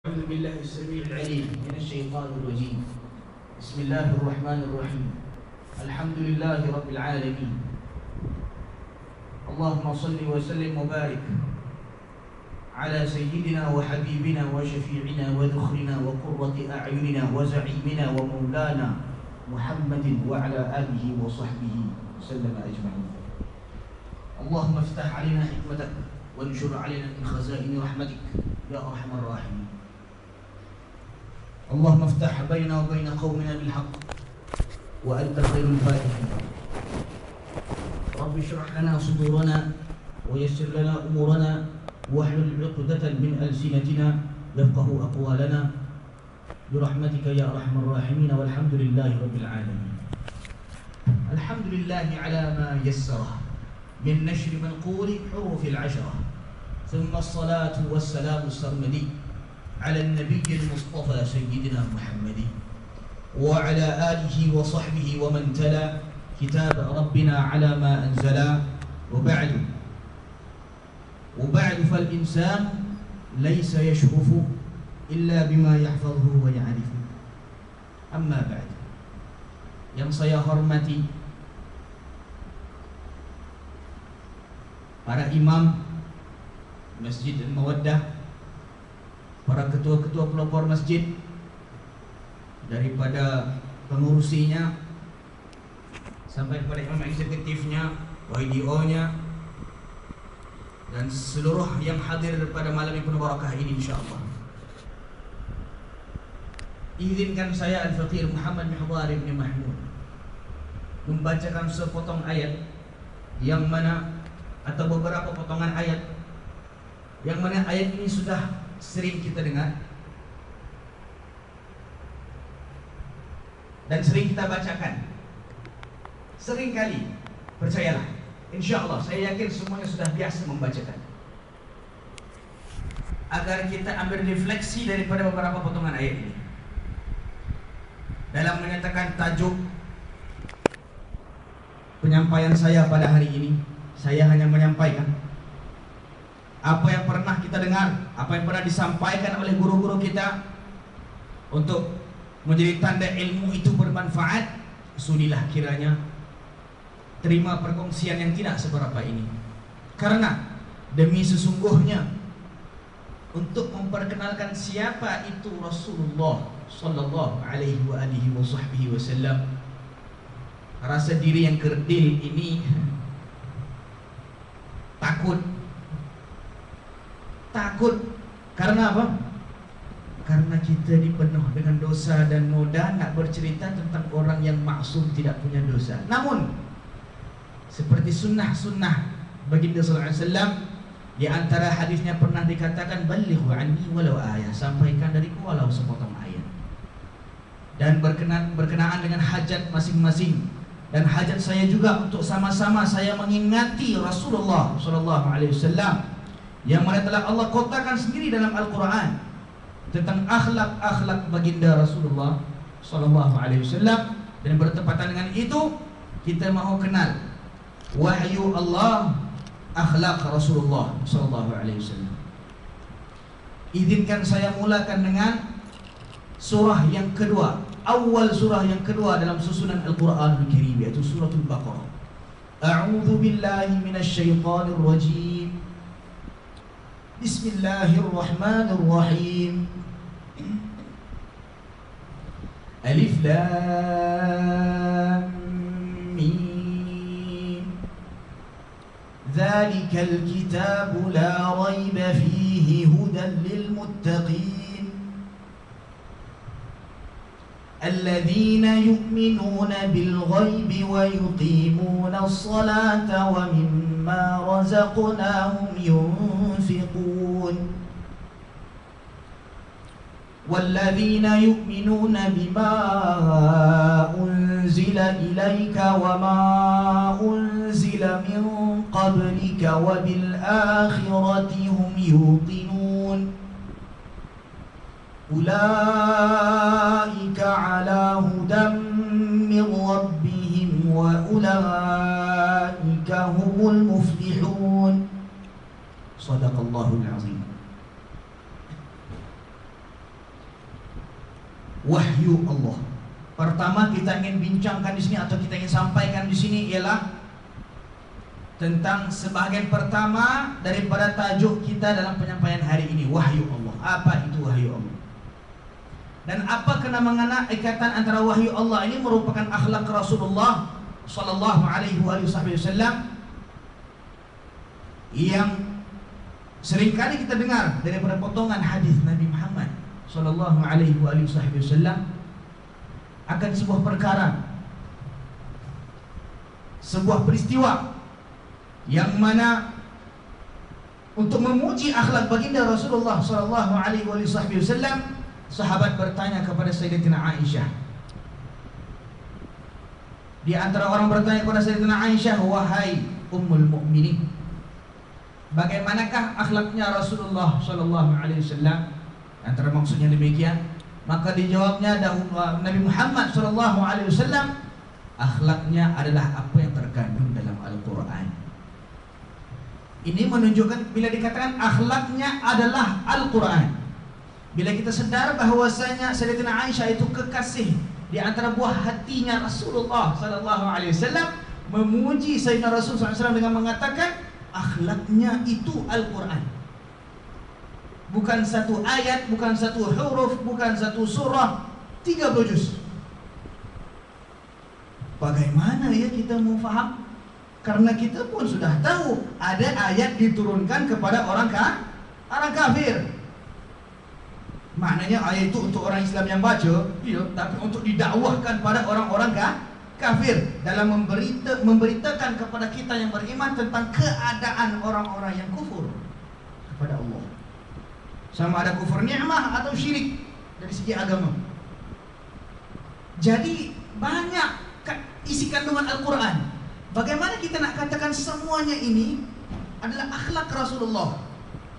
أعوذ بالله السميع العليم من الشيطان الرجيم. بسم الله الرحمن الرحيم. الحمد لله رب العالمين. اللهم صل وسلم وبارك على سيدنا وحبيبنا وشفيعنا وذخرنا وقرة أعيننا وزعيمنا ومولانا محمد وعلى آله وصحبه وسلم أجمعين. اللهم افتح علينا حكمتك وانشر علينا من خزائن رحمتك يا أرحم الراحمين. اللهم افتح بيننا وبين قومنا بالحق وأنت خير الفاتحين. رب اشرح لنا صدورنا ويسر لنا أمورنا واحلل عقدة من ألسنتنا يفقه أقوالنا برحمتك يا أرحم الراحمين. والحمد لله رب العالمين. الحمد لله على ما يسره من نشر منقول حروف العشرة، ثم الصلاة والسلام السرمدي على النبي المصطفى سيدنا محمد وعلى آله وصحبه ومن تلا كتاب ربنا على ما أنزل. وبعد فالإنسان ليس يشرف إلا بما يحفظه ويعرفه. أما بعد, yang saya hormati para imam Masjid Al-Mawaddah, para ketua-ketua pelopor masjid, daripada pengurusinya sampai kepada imam eksekutifnya, YDO-nya, dan seluruh yang hadir pada malam yang penuh barakah ini insyaAllah. Izinkan saya Al-Faqir Muhammad Mihdhar bin Mahmud membacakan sepotong ayat yang mana, atau beberapa potongan ayat yang mana ayat ini sudah sering kita dengar dan sering kita bacakan. Sering kali, percayalah, insyaAllah saya yakin semuanya sudah biasa membacakan. Agar kita ambil refleksi daripada beberapa potongan ayat ini. Dalam menyatakan tajuk penyampaian saya pada hari ini, saya hanya menyampaikan apa yang pernah kita dengar, apa yang pernah disampaikan oleh guru-guru kita untuk menjadi tanda ilmu itu bermanfaat. Sudilah kiranya terima perkongsian yang tidak seberapa ini, karena demi sesungguhnya untuk memperkenalkan siapa itu Rasulullah sallallahu alaihi wa alihi wasallam, rasa diri yang kerdil ini takut. Karena apa? Karena kita dipenuh dengan dosa dan noda nak bercerita tentang orang yang maksum tidak punya dosa. Namun seperti sunnah-sunnah baginda sallallahu alaihi wasallam, di antara hadisnya pernah dikatakan balighu anni walau ayah, sampaikan dariku walau sepotong ayat. Dan berkenaan dengan hajat masing-masing, dan hajat saya juga untuk sama-sama saya mengingati Rasulullah sallallahu alaihi wasallam yang mana telah Allah kotakan sendiri dalam Al-Quran tentang akhlak-akhlak baginda Rasulullah sallallahu alaihi wasallam. Dan bertepatan dengan itu kita mahu kenal wahyu Allah, akhlak Rasulullah sallallahu alaihi wasallam. Izinkan saya mulakan dengan surah yang kedua, awal surah yang kedua dalam susunan Al-Quranul Karim, yaitu suratul Baqarah. A'udzu billahi minasy syaithanir rajim. Bismillahirrahmanirrahim. Alif Lam Mim. Dzalikal kitabu la raiba fihi hudan lil muttaqin. الذين يؤمنون بالغيب ويقيمون الصلاة ومما رزقناهم ينفقون والذين يؤمنون بما أنزل إليك وما أنزل من قبلك وبالآخرة هم يوقنون أولئك على هدى من ربهم وأولئك هم المفلحون. صدق الله العظيم. wahyu Allah. Pertama kita ingin bincangkan di sini atau kita ingin sampaikan di sini ialah tentang sebahagian pertama daripada tajuk kita dalam penyampaian hari ini, wahyu Allah. Apa itu wahyu Allah? Dan apa kena mengena ikatan antara wahyu Allah ini merupakan akhlak Rasulullah sallallahu alaihi wasallam yang seringkali kita dengar daripada potongan hadis Nabi Muhammad sallallahu alaihi wasallam akan sebuah perkara, sebuah peristiwa yang mana untuk memuji akhlak baginda Rasulullah sallallahu alaihi wasallam, sahabat bertanya kepada Sayyidatina Aisyah. Di antara orang bertanya kepada Sayyidatina Aisyah, wahai Ummul Mukminin, bagaimanakah akhlaknya Rasulullah sallallahu alaihi wasallam? Antara maksudnya demikian. Maka dijawabnya Nabi Muhammad sallallahu alaihi wasallam, akhlaknya adalah apa yang terkandung dalam Al-Qur'an. Ini menunjukkan bila dikatakan akhlaknya adalah Al-Qur'an, bila kita sedar bahwasanya Sayyidatina Aisyah itu kekasih di antara buah hatinya Rasulullah sallallahu alaihi wasallam, memuji Sayyidina Rasul sallallahu alaihi wasallam dengan mengatakan akhlaknya itu Al-Qur'an. Bukan satu ayat, bukan satu huruf, bukan satu surah, 30 juz. Bagaimana ya kita mau faham? Karena kita pun sudah tahu ada ayat diturunkan kepada orang kafir. Maknanya ayat itu untuk orang Islam yang baca, iya, tapi untuk didakwahkan pada orang-orang kafir dalam memberitakan kepada kita yang beriman tentang keadaan orang-orang yang kufur kepada Allah. Sama ada kufur nikmah atau syirik dari segi agama. Jadi banyak isi kandungan Al-Quran. Bagaimana kita nak katakan semuanya ini adalah akhlak Rasulullah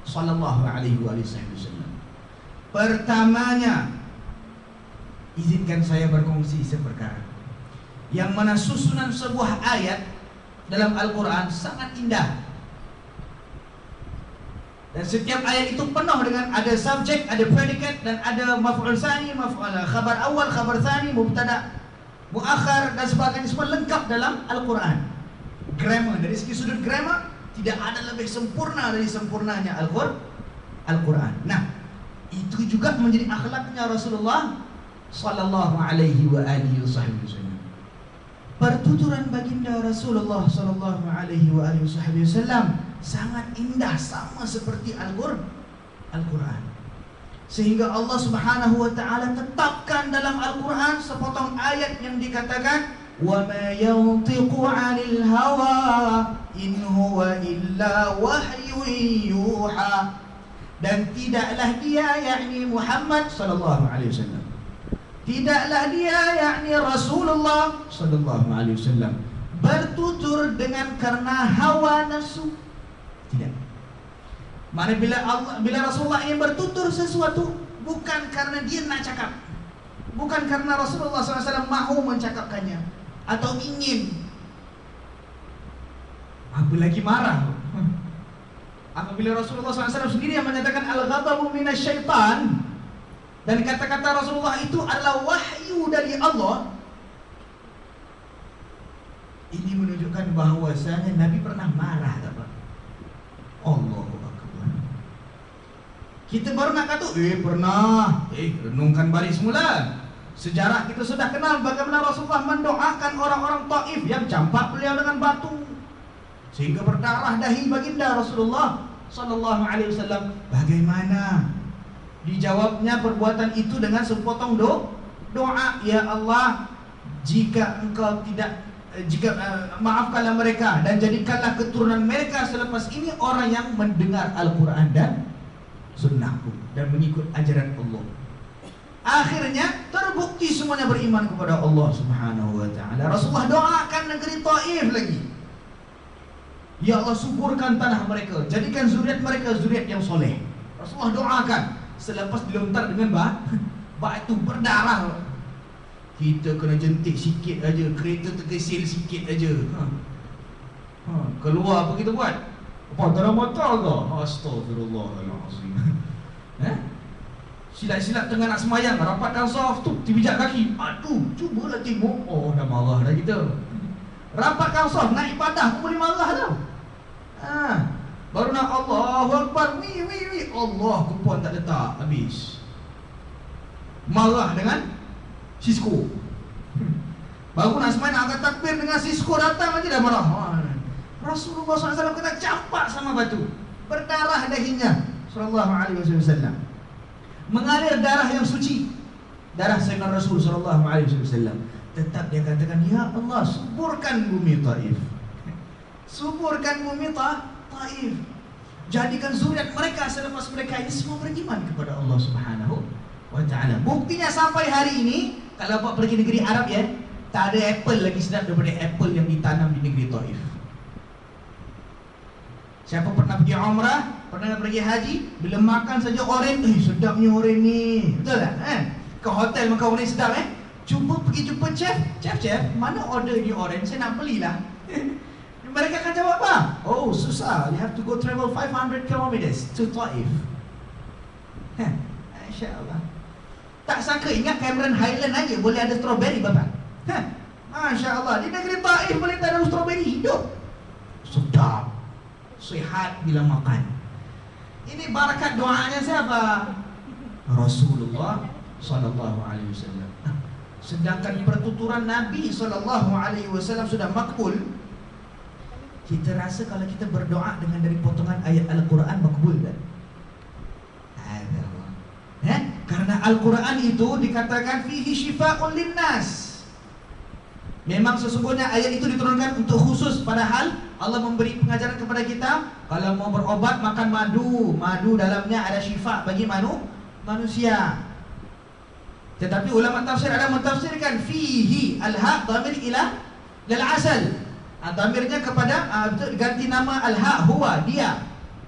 sallallahu alaihi wasallam? Pertamanya, izinkan saya berkongsi seperkara yang mana susunan sebuah ayat dalam Al-Quran sangat indah. Dan setiap ayat itu penuh dengan ada subjek, ada predikat, dan ada maf'ul tsani, maf'ul khabar awal, khabar tsani, mubtada, muakhar, dan sebagainya, semua lengkap dalam Al-Quran. Grammar, dari segi sudut grammar tidak ada lebih sempurna dari sempurnanya Al-Quran. Nah, itu juga menjadi akhlaknya Rasulullah sallallahu alaihi wasallam. Pertuturan baginda Rasulullah sallallahu alaihi wasallam sangat indah, sama seperti Al-Quran. Sehingga Allah Subhanahu wa taala tetapkan dalam Al-Quran sepotong ayat yang dikatakan wa ma yantiqu 'anil hawa in huwa illa wahyun yuha. Dan tidaklah dia, yakni Muhammad sallallahu alaihi wasallam, tidaklah dia, yakni Rasulullah sallallahu alaihi wasallam, bertutur dengan karena hawa nafsu. Tidak. Mana bila Rasulullah ingin bertutur sesuatu, bukan karena dia nak cakap, bukan karena Rasulullah SAW mahu mencakapkannya atau ingin, apalagi marah. Apabila Rasulullah SAW sendiri yang menyatakan al-ghadabu minasyaitan, dan kata-kata Rasulullah itu adalah wahyu dari Allah, ini menunjukkan bahwasanya Nabi pernah marah, tak Pak? Allahu Akbar. Kita baru nak kata, pernah. Renungkan balik semula. Sejarah kita sudah kenal bagaimana Rasulullah mendoakan orang-orang Taif yang campak beliau dengan batu sehingga berdarah dahi baginda Rasulullah sallallahu alaihi wasallam. Bagaimana dijawabnya perbuatan itu dengan sepotong doa, ya Allah, jika engkau tidak maafkanlah mereka dan jadikanlah keturunan mereka selepas ini orang yang mendengar Al-Quran dan sunnahku dan mengikut ajaran Allah. Akhirnya terbukti semuanya beriman kepada Allah Subhanahu wa taala. Rasulullah doakan negeri Taif lagi, ya Allah, suburkan tanah mereka, jadikan zuriat mereka zuriat yang soleh. Rasulullah doakan selepas dilontar dengan batu berdarah. Kita kena jentik sikit aja, kereta terkesil sikit aja, keluar apa kita buat? Apa darah mata ke? Astagfirullahalazim. Silat-silat tengah nak semayang, rapatkan saf tu, dipijak kaki. Aduh, cubalah tengok. Oh, dah marah dah kita. Rapatkan saf, nak ibadah pun boleh marah tau. Baru nak Allahu Akbar, Allah kupon tak letak, habis. Marah dengan Cisco. Baru nak semayang, nak angkat takbir dengan Cisco datang aja dah marah. Rasulullah SAW kena campak sama batu, berdarah dahinya sallallahu alaihi wasallam. Mengalir darah yang suci, darah Sayyidina Rasul sallallahu alaihi wasallam. Tetap dia katakan, ya Allah, suburkan bumi Taif. Suburkan bumi Taif. Jadikan zuriat mereka selepas mereka ini semua beriman kepada Allah Subhanahu wa ta'ala. Buktinya sampai hari ini, kalau Bapak pergi negeri Arab ya, tak ada apple lagi sedap daripada apple yang ditanam di negeri Taif. Siapa pernah pergi umrah, pernah pergi haji, bila makan saja oren, sedapnya oren ni. Betul tak? Ke hotel makan oren sedap Cuba pergi jumpa chef, mana order ni oren? Saya nak belilah. Mereka akan jawab apa? Oh, susah. You have to go travel 500 kilometers to Taif. Masya-Allah. Tak sangka, ingat Cameron Highland aja boleh ada strawberry Bapak. Masya-Allah, di negeri Taif boleh tak ada strawberry hidup. Sedap. Sihat bila makan. Ini barakat doanya siapa? Rasulullah sallallahu alaihi wasallam. Sedangkan pertuturan Nabi sallallahu alaihi wasallam sudah makbul. Kita rasa kalau kita berdoa dengan dari potongan ayat Al-Quran makbul tak? Karena Al-Quran itu dikatakan fihi syifa'un linnas. Memang sesungguhnya ayat itu diturunkan untuk khusus, padahal Allah memberi pengajaran kepada kita, kalau mau berobat makan madu. Madu dalamnya ada syifa bagi manusia. Tetapi ulama tafsir ada mentafsirkan fihi al-ha dhamir ila lil asal. Dhamirnya kepada ganti nama al-ha huwa dia.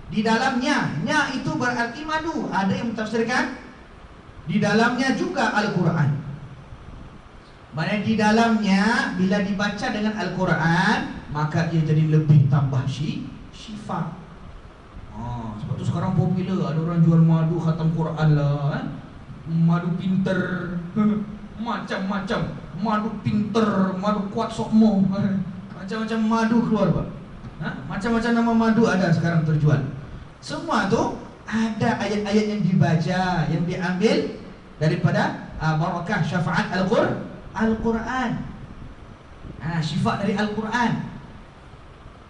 Di dalamnya, nya itu berarti madu. Ada yang mentafsirkan di dalamnya juga Al-Quran. Maksudnya di dalamnya bila dibaca dengan Al-Quran, maka ia jadi lebih tambah syifa. Sebab tu sekarang popular, ada orang jual madu khatam Quran lah. Madu pinter, macam-macam. Madu pinter, madu kuat sokmo. Macam-macam madu keluar Pak. Macam-macam nama madu ada sekarang terjual. Semua tu ada ayat-ayat yang dibaca, yang diambil daripada barakah syafaat Al-Quran. Syifa dari Al-Quran.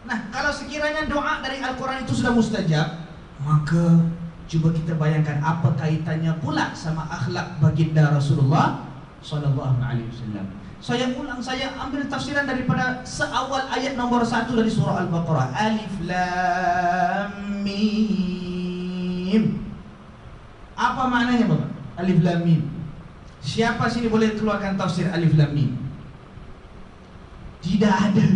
Nah, kalau sekiranya doa dari Al-Quran itu sudah mustajab, maka cuba kita bayangkan apa kaitannya pula sama akhlak baginda Rasulullah sallallahu alaihi wasallam. Saya ulang, saya ambil tafsiran daripada seawal ayat nombor 1 dari surah Al-Baqarah. Alif Lam Mim. Apa maknanya Bapak? Alif Lam Mim. Siapa sini boleh keluarkan tafsir Alif Lam Mim? Tidak ada.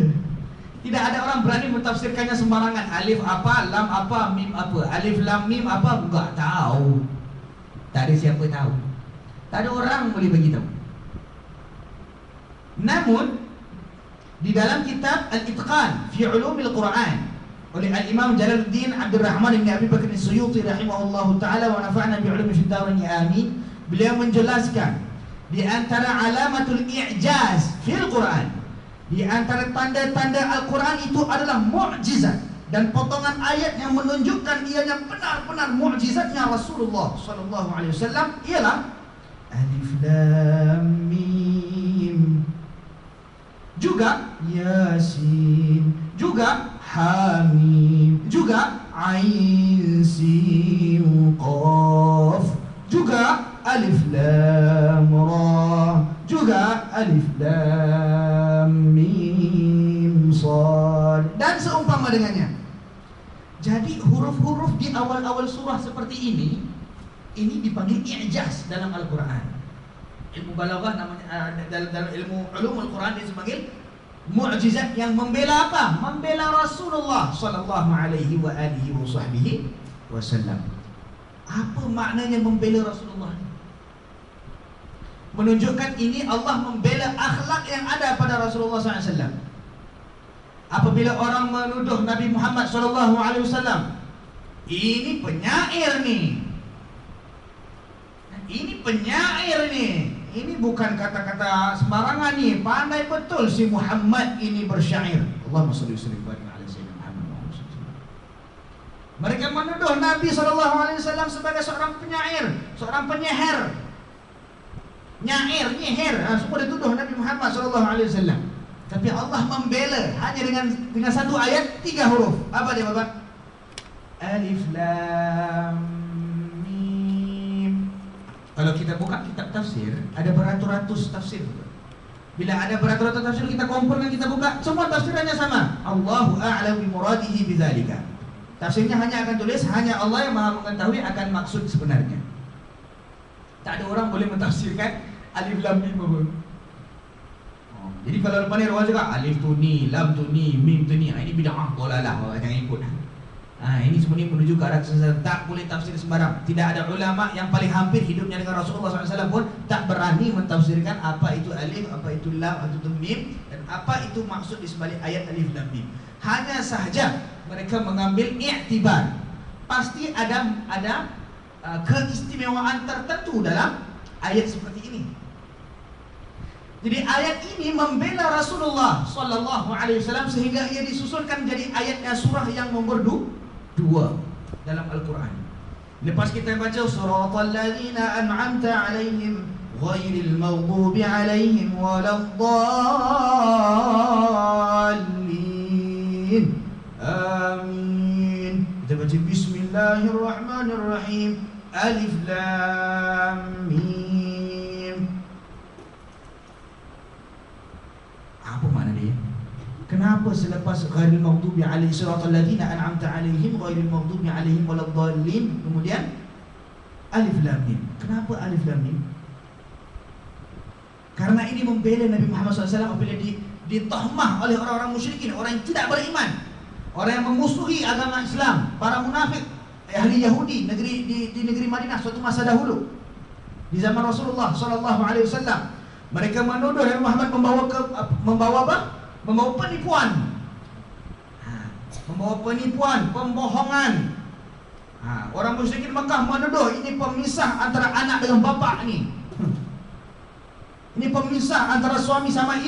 Tidak ada orang berani mentafsirkannya sembarangan. Alif apa, lam apa, mim apa. Alif lam mim apa, enggak tahu. Tak ada siapa tahu. Tak ada orang boleh bagi tahu. Namun di dalam kitab Al-Itqan fi Ulumil Quran oleh Al-Imam Jalaluddin Abdul Rahman bin Abi Bakr As-Suyuti rahimahullahu taala wa nafa'na bi ulumi fid darin amin, beliau menjelaskan di antara alamatul i'jaz fil Quran, di antara tanda-tanda Al-Quran itu adalah mukjizat dan potongan ayat yang menunjukkan ianya benar-benar mukjizatnya Rasulullah sallallahu alaihi wasallam ialah Alif Lam Mim, juga Yasin, juga Hamim, juga Ain Sin Qaf, juga Alif Lam Ra, juga Alif Lam Mim Shad, dan seumpama dengannya. Jadi huruf-huruf di awal-awal surah seperti ini dipanggil i'jaz dalam Al-Quran. Ilmu balaghah namanya, dalam ilmu ulumul Quran dia dipanggil mukjizat yang membela apa? Membela Rasulullah sallallahu alaihi wa alihi wasallam. Apa maknanya membela Rasulullah? Menunjukkan ini Allah membela akhlak yang ada pada Rasulullah SAW. Apabila orang menuduh Nabi Muhammad SAW, ini penyair nih, Ini penyair nih. Ini bukan kata-kata sembarangan nih. Pandai betul si Muhammad ini bersyair. Allahumma shalli wa sallim ala sayyidina Muhammad. Mereka menuduh Nabi SAW sebagai seorang penyair, seorang penyair. Nyair, nyihir, semua dituduh Nabi Muhammad SAW. Tapi Allah membela hanya dengan satu ayat, 3 huruf. Apa dia Bapak? Alif Lam Mim. Kalau kita buka kitab tafsir, ada beratus-ratus tafsir. Bila ada beratus-ratus tafsir, kita kumpulkan, kita buka, semua tafsirannya sama. Allahu a'lam bi muradihi bidzalika. Tafsirnya hanya akan tulis, hanya Allah yang Maha mengetahui akan maksud sebenarnya. Tak ada orang boleh mentafsirkan alif lam mim pun. Jadi kalau lepas ni orang cakap alif tu ni, lam tu ni, mim tu ni, ini bid'ah, dolalah, jangan ikut. Ini semua ni menuju ke arah kesesatan. Tak boleh tafsir sembarang. Tidak ada ulama yang paling hampir hidupnya dengan Rasulullah SAW pun tak berani mentafsirkan apa itu alif, apa itu lam, apa itu mim, dan apa itu maksud di sebalik ayat alif lam mim. Hanya sahaja mereka mengambil i'tibar. Pasti ada keistimewaan tertentu dalam ayat seperti ini. Jadi ayat ini membela Rasulullah SAW sehingga ia disusunkan jadi ayatnya surah yang nomor 2 dalam Al-Quran. Lepas kita baca suratal ladzina an'amta 'alaihim ghairil maghdubi 'alaihim waladdallin. Amin. Kita baca bismillahirrahmanirrahim. Alif lam mim. Apa makna dia? Kenapa selepas ghairil maghdubi 'alaihim siratal ladzina an'amta 'alaihim ghairil maghdubi 'alaihim waladdallin kemudian alif lam mim? Kenapa alif lam mim? Karena ini membela Nabi Muhammad SAW apabila ditahmah oleh orang-orang musyrikin, orang yang tidak beriman, orang yang memusuhi agama Islam, para munafik, ahli Yahudi di negeri Madinah suatu masa dahulu di zaman Rasulullah SAW. Mereka menuduh Nabi Muhammad membawa penipuan, pembohongan. Orang musyrikin Mekah menuduh ini pemisah antara anak dengan bapa ni. Ini pemisah antara suami sama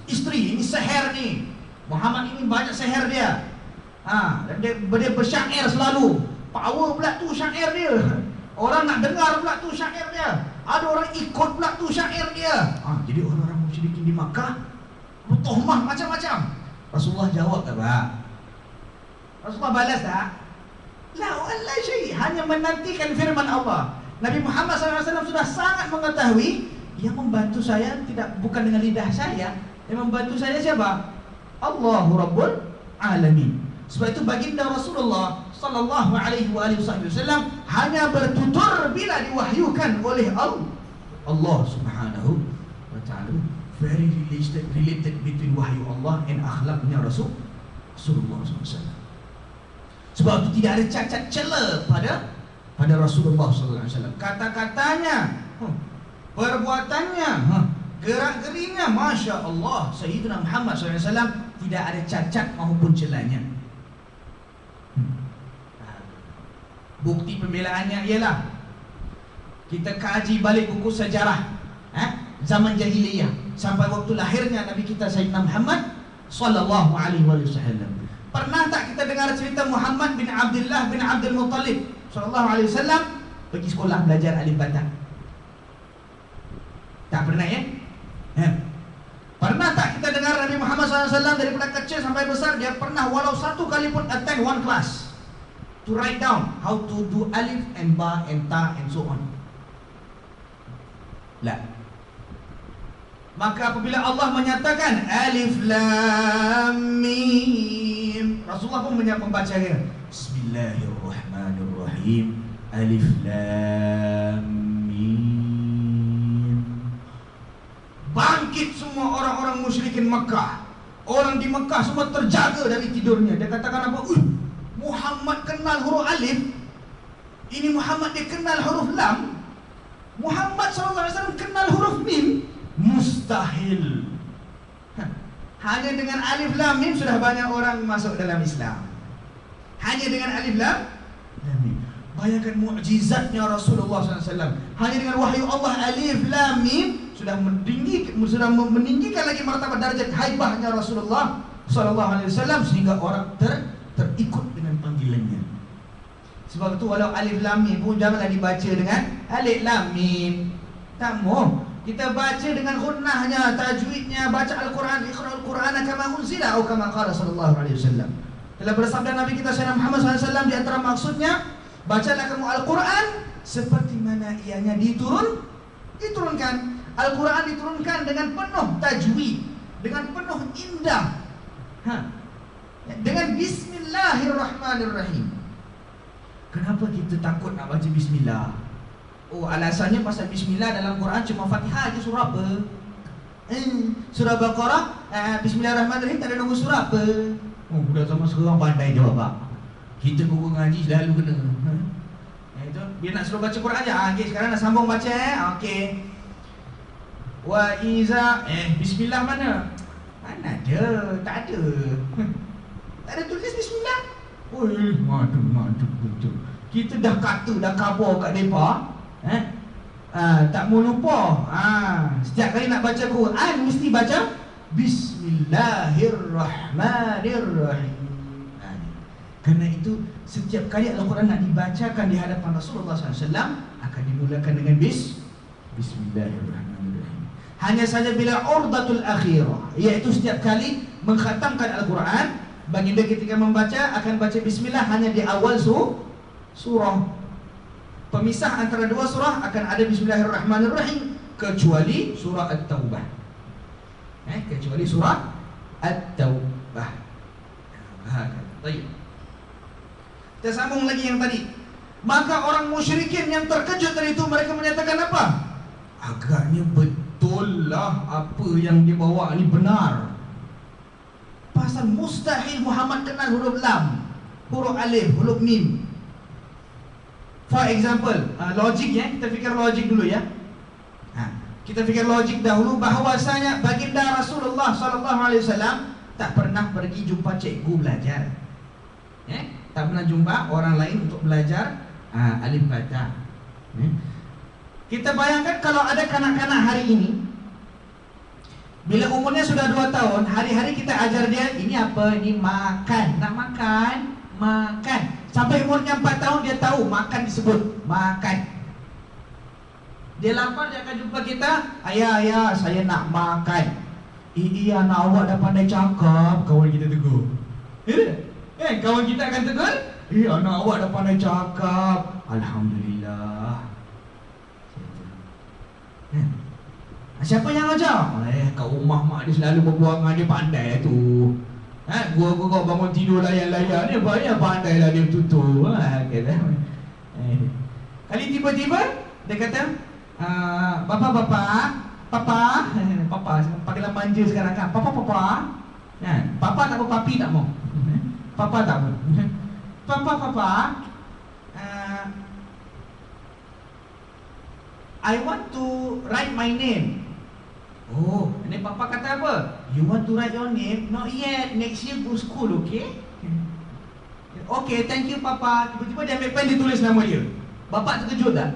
istri. Ini seher ni. Muhammad ini banyak seher dia. Dia bersyair selalu. Power pula tu syair dia. Orang nak dengar pula tu syair dia. Ada orang ikut pula tu syair dia. Jadi orang-orang musyrikin di Makkah bertohmah macam-macam. Rasulullah jawab tak, Pak? Rasulullah balas tak? La wala syai', hanya menantikan firman Allah. Nabi Muhammad SAW sudah sangat mengetahui yang membantu saya bukan dengan lidah saya. Yang membantu saya siapa? Allahu Rabbul Alamin. Sebab itu baginda Rasulullah sallallahu alaihi wasallam hanya bertutur bila diwahyukan oleh Allah Subhanahu wa ta'ala. Very related between wahyu Allah and akhlaknya Rasulullah SAW. Sebab itu tidak ada cacat cela pada Rasulullah SAW. Kata-katanya, perbuatannya, gerak-gerinya, Masya Allah, Sayyidina Muhammad SAW tidak ada cacat maupun celanya. Bukti pembelaannya ialah kita kaji balik buku sejarah zaman jahiliyah sampai waktu lahirnya Nabi kita Sayyidina Muhammad sallallahu alaihi wasallam. Pernah tak kita dengar cerita Muhammad bin Abdullah bin Abdul Muttalib sallallahu alaihi wasallam pergi sekolah belajar alif bata? Tak pernah ya? Pernah tak kita dengar Nabi Muhammad SAW daripada kecil sampai besar dia pernah walau satu kali pun attend one class to write down how to do alif and ba and ta and so on? La. Maka apabila Allah menyatakan alif lam mim, Rasulullah pun membacanya Bismillahirrahmanirrahim, alif lam mim. Bangkit semua orang-orang musyrikin Makkah. Orang di Makkah semua terjaga dari tidurnya. Dia katakan apa? Muhammad kenal huruf alif. Ini Muhammad dia kenal huruf lam. Muhammad SAW kenal huruf mim. Mustahil. Hanya dengan alif lam mim sudah banyak orang masuk dalam Islam. Hanya dengan alif lam mim. Bayangkan mukjizatnya Rasulullah SAW. Hanya dengan wahyu Allah alif lam mim sudah meninggikan lagi martabat darjat haibahnya Rasulullah SAW, sehingga orang terikut dengan panggilannya. Sebab itu walau alif lam mim pun janganlah dibaca dengan alif lam mim. Tak mau. Kita baca dengan gunnahnya, tajwidnya, baca Al-Quran, iqra'ul Qur'ana kama unzila atau kama qala sallallahu alaihi wasallam. Telah bersabda Nabi kita Sayyidina Muhammad SAW, di antara maksudnya, bacalah kamu Al-Quran seperti mana ianya diturunkan. Al-Quran diturunkan dengan penuh tajwid, dengan penuh indah, dengan Bismillahirrahmanirrahim. Kenapa kita takut nak baca Bismillah? Oh, alasannya pasal Bismillah dalam Quran cuma Fatihah je, surah apa? Surah Baqarah, Bismillahirrahmanirrahim, tak ada nombor surah apa? Oh, budak zaman sekarang pandai jawab, Pak. Kita guru ngaji selalu kena. Itu dia nak suruh baca Quran aja. Okey, sekarang nak sambung baca Okey. Wa iza Bismillah mana? Mana ada? Tak ada. Tak ada tulis Bismillah. Oi, madu betul. Kita dah kata, dah khabar kat depa, tak mau lupa. Setiap kali nak baca Quran mesti baca Bismillahirrahmanirrahim. Kerana itu setiap kali Al-Quran nak dibacakan di hadapan Rasulullah SAW akan dimulakan dengan Bismillahirrahmanirrahim. Hanya saja bila urdatul akhirah, iaitu setiap kali mengkhatamkan Al-Quran, baginda ketika membaca akan baca Bismillah hanya di awal surah. Pemisah antara dua surah akan ada Bismillahirrahmanirrahim, kecuali surah At-Taubah. Kecuali surah At-Taubah. Baik. Kita sambung lagi yang tadi. Maka orang musyrikin yang terkejut dari itu, mereka menyatakan apa? Agaknya betul lah apa yang dibawa ni benar. Pasal mustahil Muhammad kenal huruf lam, huruf alif, huruf mim. For example, logik ya, kita fikir logik dulu ya. Kita fikir logik dahulu bahawasanya baginda Rasulullah SAW tak pernah pergi jumpa cikgu belajar. Tak pernah jumpa orang lain untuk belajar alif baca. Kita bayangkan kalau ada kanak-kanak hari ini, bila umurnya sudah 2 tahun, hari-hari kita ajar dia, ini apa? Ini makan. Nak makan? Makan. Sampai umurnya 4 tahun dia tahu makan disebut makan. Dia lapar, dia akan jumpa kita, ayah, saya nak makan. Iya, anak awak dah pandai cakap. Kawan kita tegur. Kawan kita akan tegur, anak awak dah pandai cakap. Alhamdulillah. Siapa yang ajar? Kat rumah mak dia selalu berbual dengan dia, pandai tu. Gua bangun tidur layan-layan dia, banyak pandai lah dia tutur. Kali tiba-tiba dia kata, Papa, panggilan manja sekarang kan. Papa. Papa tak mau, papi tak mau. Papa tak mau. Papa, I want to write my name. Oh, ini papa kata apa? You want to write your name? Not yet. Next year go school, okay? Okay, thank you papa. Tiba-tiba dia ambil pen, dia tulis nama dia. Bapak terkejut tak?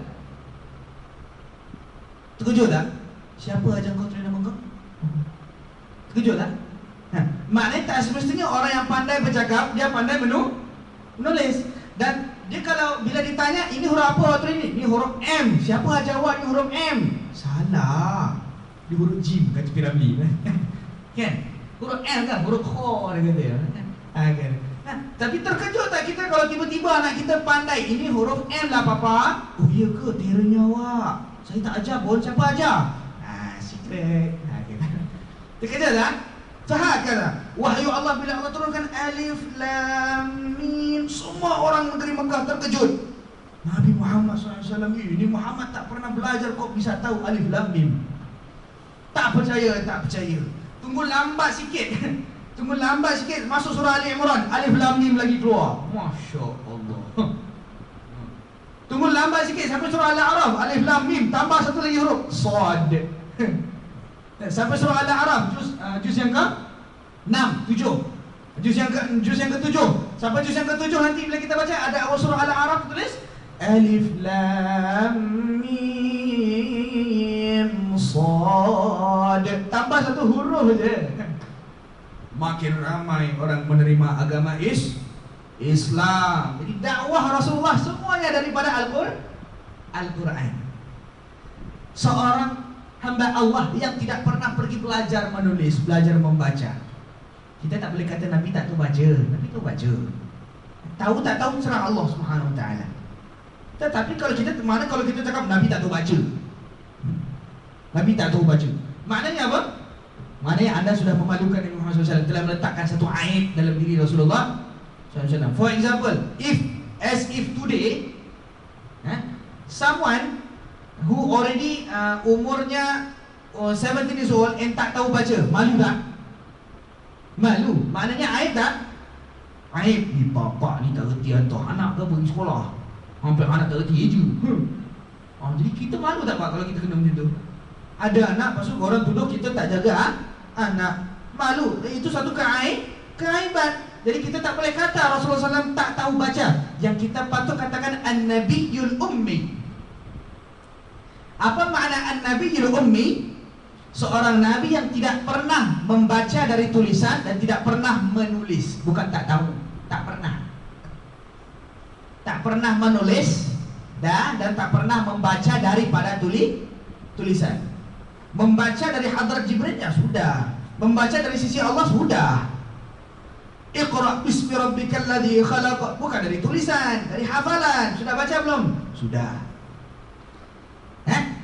Terkejut tak? Siapa ajar kau tulis nama kau? Terkejut tak? Maknanya tak semestinya orang yang pandai bercakap, dia pandai menulis. Dan dia kalau bila ditanya, ini huruf apa waktu ini? Ini huruf M. Siapa ajar awak ni huruf M? Salah. Dia huruf Jim kata piramid. Kan? Huruf M kan? Huruf Kho dia kata. Kan? Tapi terkejut tak kita kalau tiba-tiba anak kita pandai, ini huruf M lah papa. Oh iya ke? Teranya awak. Saya tak ajar pun. Siapa ajar? Secret. Terkejut tak? Faham kan? Wahyu Allah bila Allah turunkan alif lam mim, semua orang negeri Mekah terkejut. Nabi Muhammad SAW ini Muhammad tak pernah belajar kok bisa tahu alif lam mim. Tak percaya. Tunggu lambat sikit. Masuk surah Ali Imran, alif lam mim lagi keluar. Masya Allah. Tunggu lambat sikit sampai surah Al-A'raf, alif lam mim, tambah satu lagi huruf Shad. Sampai surah Al-A'raf, juz yang ke-6, 7. Juz yang ke-7. Sampai juz yang ke-7 nanti bila kita baca ada awal surah Al-A'raf tulis Alif Lam Mim Shad. Tambah satu huruf je. Makin ramai orang menerima agama Islam. Jadi dakwah Rasulullah semuanya daripada Al-Quran. Seorang hamba Allah yang tidak pernah pergi belajar menulis, belajar membaca. Kita tak boleh kata Nabi tak tahu baca. Nabi tahu baca. Tahu tak tahu serah Allah Subhanahu Wa Taala. Tetapi kalau kita cakap Nabi tak tahu baca, Nabi tak tahu baca, maknanya apa? Maknanya anda sudah memalukan Nabi Muhammad SAW, telah meletakkan satu aib dalam diri Rasulullah SAW. For example, if today someone who already umurnya 17 years old and tak tahu baca, malu tak? Malu. Maknanya aib tak? Aib. Bapak ni tak reti hantar anak ke pergi sekolah, hampir anak tak reti je. Jadi kita malu tak Pak kalau kita kena macam tu? Ada anak, pasal orang tuduh kita tak jaga anak. Malu. Itu satu keaiban. Jadi kita tak boleh kata Rasulullah SAW tak tahu baca. Yang kita patut katakan An-Nabiyyul Ummi. Apa makna An-Nabiyyul Ummi? Seorang Nabi yang tidak pernah membaca dari tulisan dan tidak pernah menulis. Bukan tak tahu, tak pernah. Tak pernah menulis dan tak pernah membaca daripada tulisan. Membaca dari hadrat Jibril ya sudah. Membaca dari sisi Allah sudah. Iqra bismi rabbikal ladzi khalaq. Bukan dari tulisan, dari hafalan. Sudah baca belum? Sudah.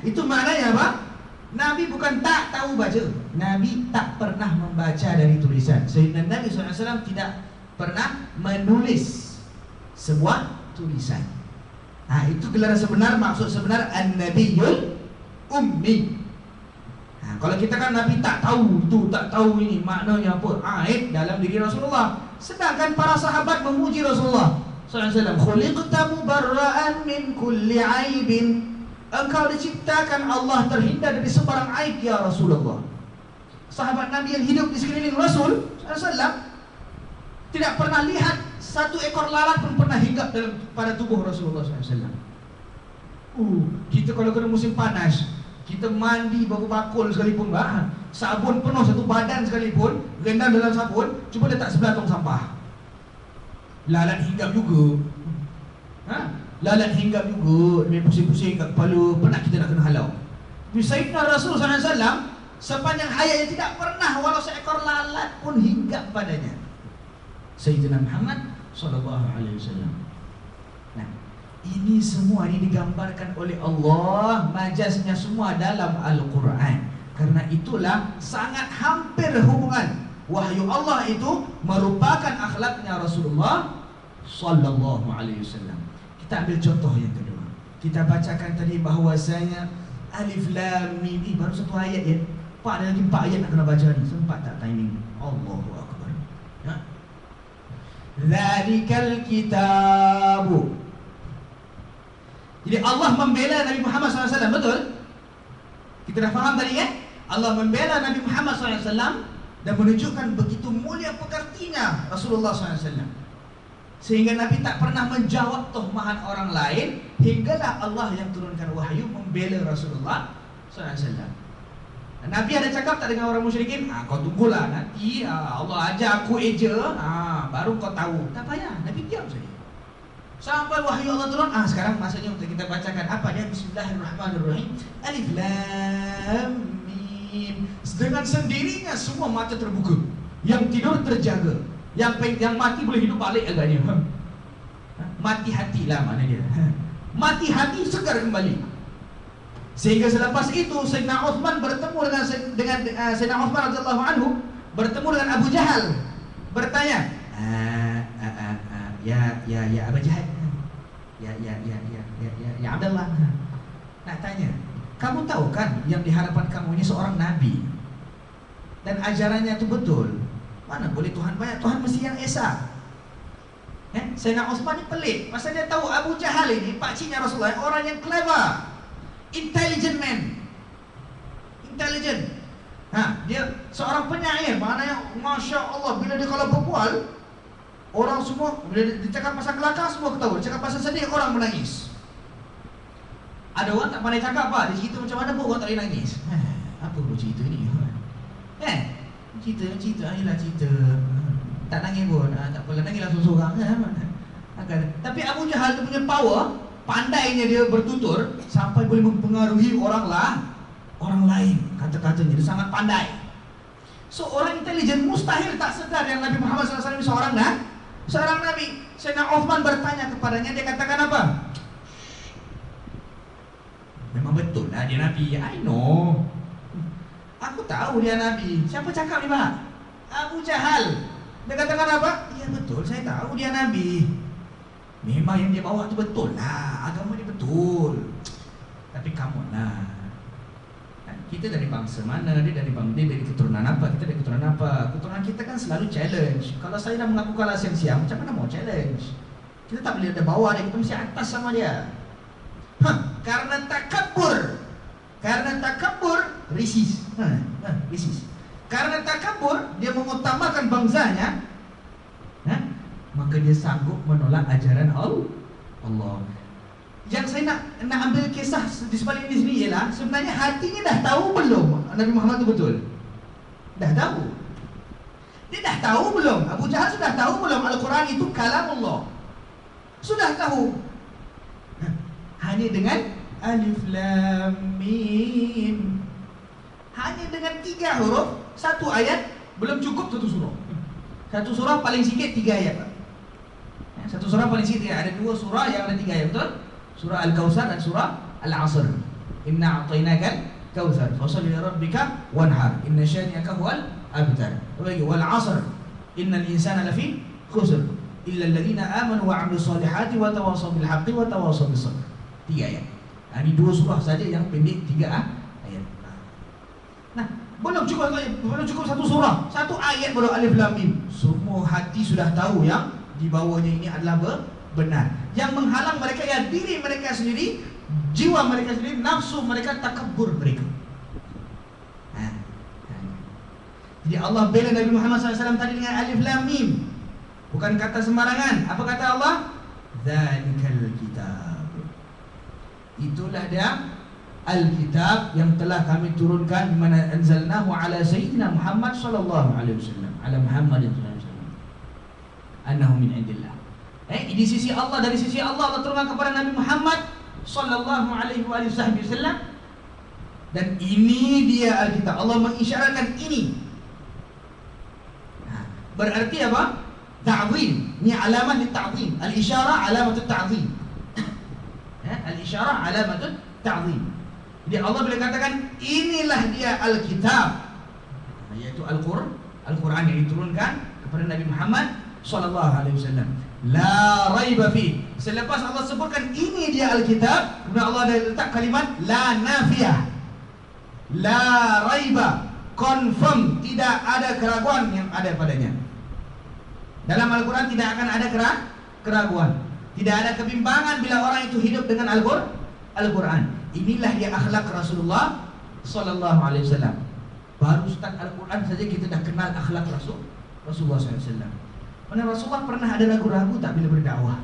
Itu maknanya apa? Nabi bukan tak tahu baca, Nabi tak pernah membaca dari tulisan. Sayyidina Nabi SAW tidak pernah menulis sebuah tulisan. Itu gelar sebenar, maksud sebenar An-Nabiyyul Ummi. Kalau kita kan Nabi tak tahu tu, tak tahu ini, maknanya apa? Aib dalam diri Rasulullah. Sedangkan para sahabat memuji Rasulullah SAW. Khuliqta mubarra'an min kulli aibin. Engkau diciptakan Allah terhindar dari sebarang aib ya Rasulullah. Sahabat Nabi yang hidup di sekeliling Rasul SAW tidak pernah lihat satu ekor lalat pun pernah hinggap pada tubuh Rasulullah SAW. Kita kalau kena musim panas, kita mandi baru bakul sekalipun, sabun penuh satu badan sekalipun, rendam dalam sabun, cuba letak sebelah tong sampah, lalat hinggap juga. Lalat hinggap juga, dia pusing-pusing kat kepala, penat kita nak kena halau. Tapi Sayyidina Rasul SAW sepanjang hayatnya tidak pernah walau seekor lalat pun hinggap padanya. Sayyidina Muhammad SAW. Nah, ini semua ini digambarkan oleh Allah, majaznya semua dalam Al-Quran. Karena itulah sangat hampir hubungan wahyu Allah itu merupakan akhlaknya Rasulullah SAW. Kita ambil contoh yang kedua. Kita bacakan tadi bahawasanya Alif Lam Mim, baru satu ayat ya. Pak, ada lagi 4 ayat nak kena baca ni. Sempat tak timing? Allahu Akbar. Dzalikal kitabu. Jadi Allah membela Nabi Muhammad SAW, betul? Kita dah faham tadi ya? Allah membela Nabi Muhammad SAW dan menunjukkan begitu mulia pekertinya Rasulullah SAW. Sehingga Nabi tak pernah menjawab tuhmahan orang lain, hinggalah Allah yang turunkan wahyu membela Rasulullah SAW. Nabi ada cakap tak dengan orang musyrikin? Kau tunggulah nanti Allah ajar aku eja, baru kau tahu. Tak payah, Nabi diam saja sampai wahyu Allah turun. Sekarang masanya untuk kita bacakan apa dia? Bismillahirrahmanirrahim. Alif Lam Mim. Dengan sendirinya semua mata terbuka, yang tidur terjaga, yang mati boleh hidup balik agaknya. Mati hati lah mana dia. Mati hati segar kembali. Sehingga selepas itu Sayyidina Uthman bertemu dengan Sayyidina Uthman radhiyallahu anhu bertemu dengan Abu Jahal, bertanya, ya Abu Jahal, ya Abdullah, nak tanya, kamu tahu kan yang di hadapan kamu ini seorang nabi dan ajarannya itu betul? Mana boleh Tuhan banyak, Tuhan mesti yang esa. Sayyidina Uthman ni pelik, pasal dia tahu Abu Jahal ini pakciknya Rasulullah, orang yang clever, intelligent man, intelligent. Dia seorang penyair, maknanya Masya Allah, bila dia kalau berbual, orang semua, bila dia cakap pasal kelakar semua ketawa, dia cakap pasal sedih orang menangis. Ada orang tak pandai cakap apa, dia cerita macam mana pun orang tak boleh nangis. Apa pun cerita ni? Cerita, ayolah cerita. Tak nangis pun, tak apalah, nangis langsung seorang. Tapi Abu Jahal tu punya power, pandainya dia bertutur sampai boleh mempengaruhi orang lain. Kata-katanya dia sangat pandai. So orang intelijen mustahil tak sedar yang Nabi Muhammad SAW seorang Nabi. Sayyidina Uthman bertanya kepadanya, dia katakan apa? Memang betul lah dia Nabi. I know. Aku tahu dia Nabi. Siapa cakap ni Pak? Abu Jahal. Dia katakan apa? Ya betul, saya tahu dia Nabi. Memang yang dia bawa tu betul lah, agama dia betul. Tapi kamu lah, kita dari bangsa mana? Dia dari keturunan apa? Kita dari keturunan apa? Keturunan kita kan selalu challenge. Kalau saya dah mengaku kalah siang-siang, macam mana mau challenge? Kita tak boleh ada bawah dia, kita mesti atas sama dia. Karena takabur, risis. Risis. Karena takabur, dia mengutamakan bangsanya, maka dia sanggup menolak ajaran Allah. Yang saya nak ambil kisah di sebalik ini sendiri ialah sebenarnya hatinya dah tahu belum Nabi Muhammad itu betul? Dah tahu. Dia dah tahu belum? Abu Jahal sudah tahu belum Al-Quran itu kalam Allah? Sudah tahu. Hanya dengan Alif Lam Mim. Hanya dengan 3 huruf, 1 ayat belum cukup satu surah. Satu surah paling sikit 3 ayat. Satu surah paling sikit 3 ayat. Ada 2 surah yang ada 3 ayat, betul? Surah Al-Kautsar dan surah Al-Asr. Inna a'tainakal kautsar fasholli li rabbika wanhar inna syani'aka huwal abtar. Wal 'asr innal insana lafi khusr illa alladhina amanu wa 'amilus solihati wa tawassaw bil haqqi wa tawassaw bis sabr. 3 ayat. Ini 2 surah saja yang pendek 3 ayat. Nah, belum cukup satu surah, 1 ayat baru Alif Lam Mim. Semua hati sudah tahu yang di bawahnya ini adalah benar. Yang menghalang mereka ya diri mereka sendiri, jiwa mereka sendiri, nafsu mereka, takabur mereka. Jadi Allah bela Nabi Muhammad SAW tadi dengan Alif Lam Mim. Bukan kata sembarangan. Apa kata Allah? Dzalikal kitab. Itulah dia Alkitab yang telah kami turunkan, mana anzalnahu ala sayyidina Muhammad sallallahu alaihi wasallam, ala Muhammad sallallahu alaihi wasallam, annahu min indillah. Di sisi Allah, dari sisi Allah turunkan kepada Nabi Muhammad sallallahu alaihi wasallam. Dan ini dia Alkitab. Allah mengisyaratkan ini. Berarti apa? Ta'zim. Ini alamat di ta'zim. Al-isyarah alamatut ta'zim. Al-isyarah alamatut ta'zim. Jadi Allah boleh katakan inilah dia Alkitab, yaitu Al-Quran yang diturunkan kepada Nabi Muhammad sallallahu alaihi wasallam. La raiba fi. Selepas Allah sebutkan ini dia Alkitab, kemudian Allah ada letak kalimat la nafiyah. La raiba, confirm, tidak ada keraguan yang ada padanya. Dalam Al-Quran tidak akan ada keraguan. Tidak ada kebimbangan bila orang itu hidup dengan Al-Quran. Inilah dia akhlak Rasulullah sallallahu alaihi wasallam. Baru start Al-Quran saja kita dah kenal akhlak Rasulullah sallallahu alaihi wasallam. Mana Rasulullah pernah ada ragu-ragu tak bila berdakwah?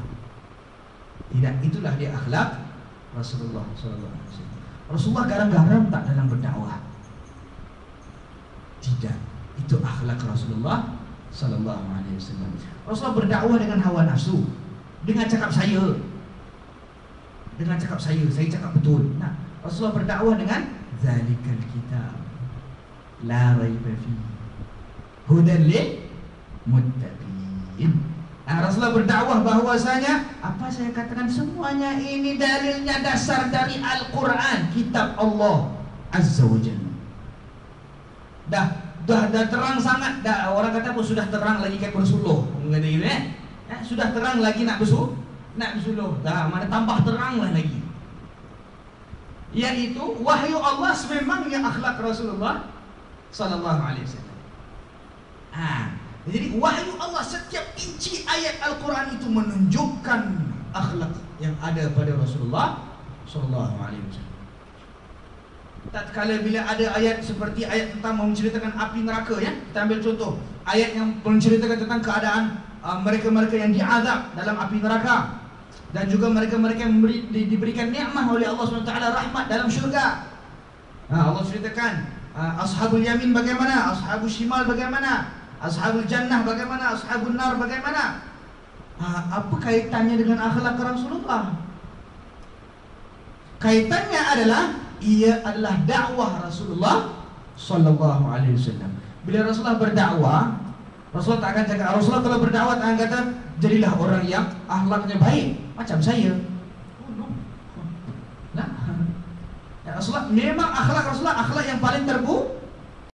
Tidak, itulah dia akhlak Rasulullah sallallahu alaihi wasallam. Rasulullah garam-garam tak dalam berdakwah? Tidak, itu akhlak Rasulullah sallallahu alaihi wasallam. Rasulullah berdakwah dengan hawa nafsu, dengan cakap saya cakap betul. Nah, Rasulullah berdakwah dengan zalikal kitab la raiba fihi hudan lil muttaqin. Rasulullah berdakwah bahwasanya apa saya katakan semuanya ini dalilnya dasar dari Al-Quran, kitab Allah Azza wa Jalla. Dah terang sangat. Orang kata pun sudah terang lagi kayak bersuluh. Mengata gitu sudah terang lagi nak bersuluh. Mana tambah terang lah lagi. Yaitu wahyu Allah sememangnya akhlak Rasulullah sallallahu alaihi wasallam. Jadi wahyu Allah setiap inci ayat Al-Quran itu menunjukkan akhlak yang ada pada Rasulullah sallallahu alaihi wasallam. Tatkala bila ada ayat seperti ayat tentang menceritakan api neraka, ya, kita ambil contoh ayat yang menceritakan tentang keadaan mereka-mereka yang diazab dalam api neraka. dan juga mereka-mereka yang diberikan nikmat oleh Allah SWT, rahmat dalam syurga. Allah ceritakan ashabul yamin bagaimana, ashabul shimal bagaimana, ashabul jannah bagaimana, ashabul nar bagaimana. Apa kaitannya dengan akhlak Rasulullah? Kaitannya adalah ia adalah dakwah Rasulullah sallallahu alaihi wasallam. Bila Rasulullah berdakwah, Rasulullah tak akan cakap, Rasulullah kalau berdakwah tak akan kata jadilah orang yang akhlaknya baik macam saya. Oh no. Nah, ya, Rasulullah memang akhlak Rasulullah akhlak yang paling